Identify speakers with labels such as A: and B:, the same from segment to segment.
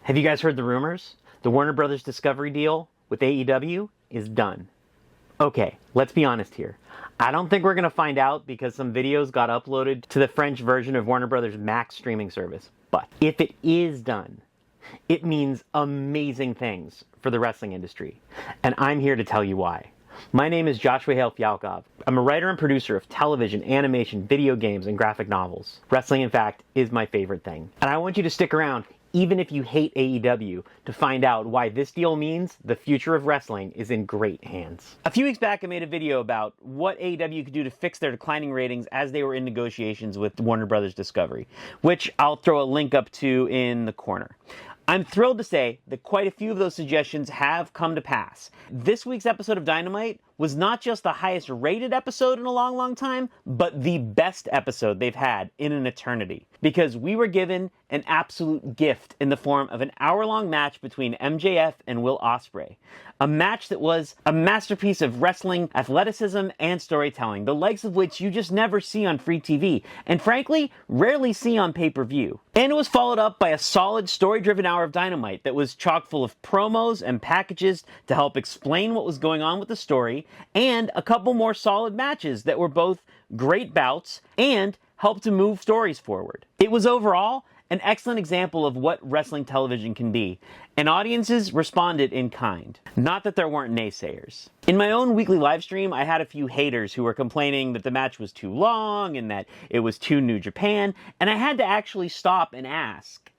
A: Have you guys heard the rumors? The Warner Brothers Discovery deal with AEW is done. Okay, let's be honest here. I don't think we're going to find out because some videos got uploaded to the French version of Warner Brothers Max streaming service. But if it is done, it means amazing things for the wrestling industry. And I'm here to tell you why. My name is Joshua Hale Fialkov. I'm a writer and producer of television, animation, video games, and graphic novels. Wrestling, in fact, is my favorite thing. And I want you to stick around, even if you hate AEW, to find out why this deal means the future of wrestling is in great hands. A few weeks back, I made a video about what AEW could do to fix their declining ratings as they were in negotiations with Warner Brothers Discovery, which I'll throw a link up to in the corner. I'm thrilled to say that quite a few of those suggestions have come to pass. This week's episode of Dynamite was not just the highest rated episode in a long, long time, but the best episode they've had in an eternity. Because we were given an absolute gift in the form of an hour-long match between MJF and Will Ospreay. A match that was a masterpiece of wrestling, athleticism, and storytelling, the likes of which you just never see on free TV, and frankly, rarely see on pay-per-view. And it was followed up by a solid story-driven hour of Dynamite that was chock full of promos and packages to help explain what was going on with the story, and a couple more solid matches that were both great bouts and helped to move stories forward. It was overall an excellent example of what wrestling television can be, and audiences responded in kind. Not that there weren't naysayers. In my own weekly live stream, I had a few haters who were complaining that the match was too long and that it was too New Japan, and I had to actually stop and ask,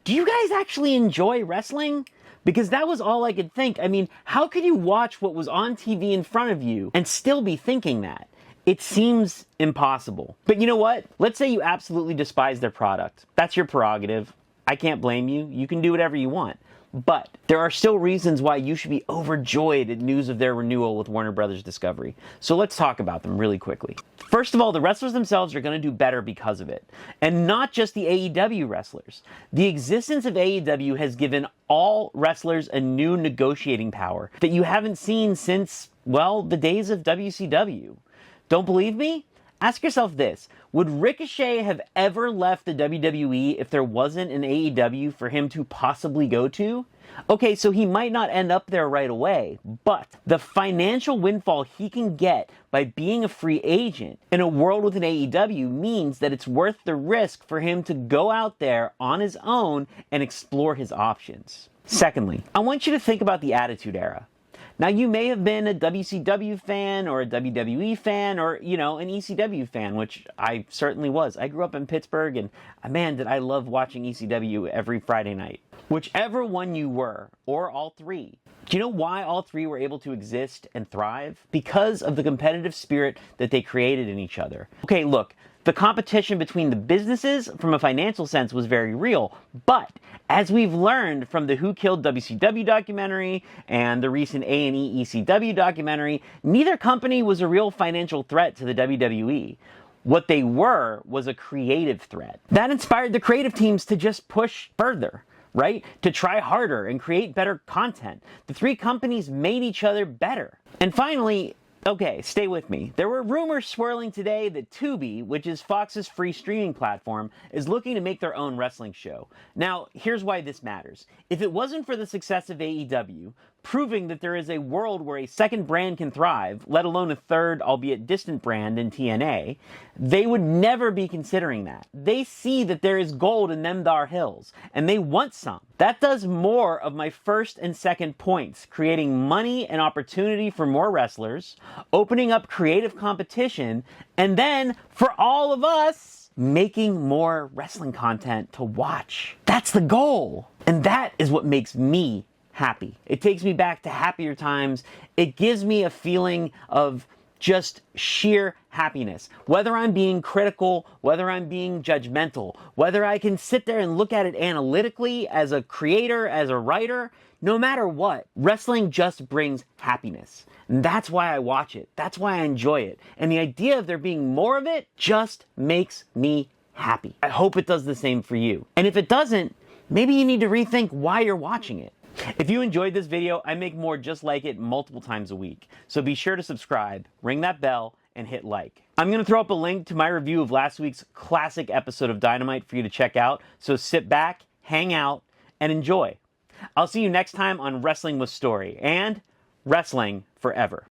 A: do you guys actually enjoy wrestling? Because that was all I could think. I mean, how could you watch what was on TV in front of you and still be thinking that? It seems impossible. But you know what? Let's say you absolutely despise their product. That's your prerogative. I can't blame you. You can do whatever you want. But there are still reasons why you should be overjoyed at news of their renewal with Warner Brothers Discovery. So let's talk about them really quickly. First of all, the wrestlers themselves are going to do better because of it. And not just the AEW wrestlers. The existence of AEW has given all wrestlers a new negotiating power that you haven't seen since, well, the days of WCW. Don't believe me? Ask yourself this. Would Ricochet have ever left the WWE if there wasn't an AEW for him to possibly go to? Okay, so he might not end up there right away, but the financial windfall he can get by being a free agent in a world with an AEW means that it's worth the risk for him to go out there on his own and explore his options. Secondly, I want you to think about the Attitude Era. Now, you may have been a WCW fan or a WWE fan or, an ECW fan, which I certainly was. I grew up in Pittsburgh, and man, did I love watching ECW every Friday night. Whichever one you were, or all three. Do you know why all three were able to exist and thrive? Because of the competitive spirit that they created in each other. Okay, look, the competition between the businesses from a financial sense was very real, but as we've learned from the Who Killed WCW documentary and the recent A&E ECW documentary, neither company was a real financial threat to the WWE. What they were was a creative threat. That inspired the creative teams to just push further, right? To try harder and create better content. The three companies made each other better. And finally, okay, stay with me. There were rumors swirling today that Tubi, which is Fox's free streaming platform, is looking to make their own wrestling show. Now, here's why this matters. If it wasn't for the success of AEW, proving that there is a world where a second brand can thrive, let alone a third, albeit distant brand in TNA, they would never be considering that. They see that there is gold in them thar hills, and they want some. That does more of my first and second points, creating money and opportunity for more wrestlers, opening up creative competition, and then, for all of us, making more wrestling content to watch. That's the goal. And that is what makes me happy. It takes me back to happier times. It gives me a feeling of just sheer happiness. Whether I'm being critical, whether I'm being judgmental, whether I can sit there and look at it analytically as a creator, as a writer, no matter what, wrestling just brings happiness. And that's why I watch it. That's why I enjoy it. And the idea of there being more of it just makes me happy. I hope it does the same for you. And if it doesn't, maybe you need to rethink why you're watching it. If you enjoyed this video, I make more just like it multiple times a week. So be sure to subscribe, ring that bell, and hit like. I'm going to throw up a link to my review of last week's classic episode of Dynamite for you to check out. So sit back, hang out, and enjoy. I'll see you next time on Wrestling with Story and Wrestling Forever.